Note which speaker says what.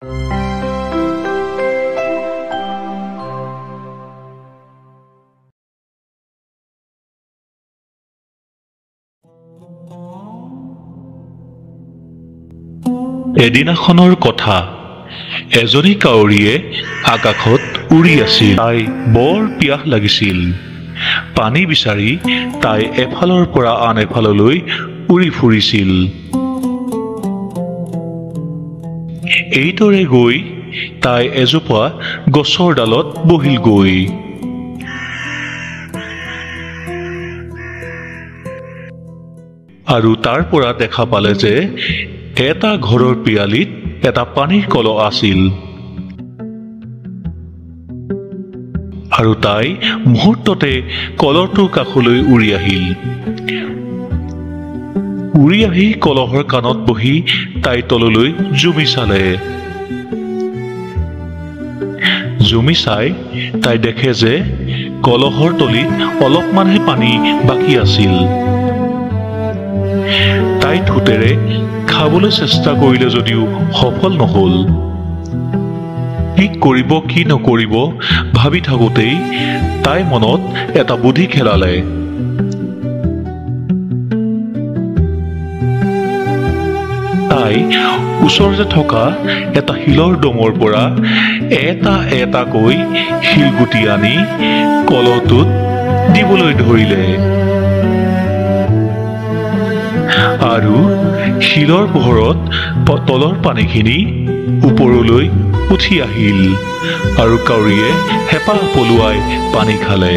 Speaker 1: এদিনাখনৰ কথা এজনী কাউৰীয়ে আকাশত উৰি আছিল। তাই বৰ পিয়াহ লাগিছিল। পানী বিচাৰি তাই এফালৰ পৰা আন এফাললৈ উৰি ফুৰিছিল। এইদৰে গৈ তাই এজোপা গছৰ ডালত বহিলগৈ। আৰু তাৰ পৰা দেখা পালে যে এটা ঘৰৰ পিৰালিত এটা পানীৰ কলহ আছিল। আৰু তাই মুহূৰ্ততে কলহটোৰ কাষলৈ উৰি আহিল। উৰি আহি কলহৰ কাণত বহি তাই তললৈ জুমি চালে। জুমি চাই তাই দেখে যে কলহৰ তলিত অলপমানহে পানী বাকী আছিল। তাই ঠোঁটেৰে খাবলৈ চেষ্টা কৰিলে যদিও সফল নহল। কি কৰিব কি নকৰিব ভাবি থাকোঁতেই তাই মনত এটা বুদ্ধি খেলালে। তাই ওচৰতে থকা এটা শিলৰ দমৰ পৰা এটা এটাকৈ শিলগুটি আনি কলহটোত দিবলৈ ধৰিলে। আৰু শিলৰ পোহৰত তলৰ পানীখিনি ওপৰলৈ উঠি আহিল আৰু কাউৰীয়ে হেঁপাহ পলুৱাই পানী খালে।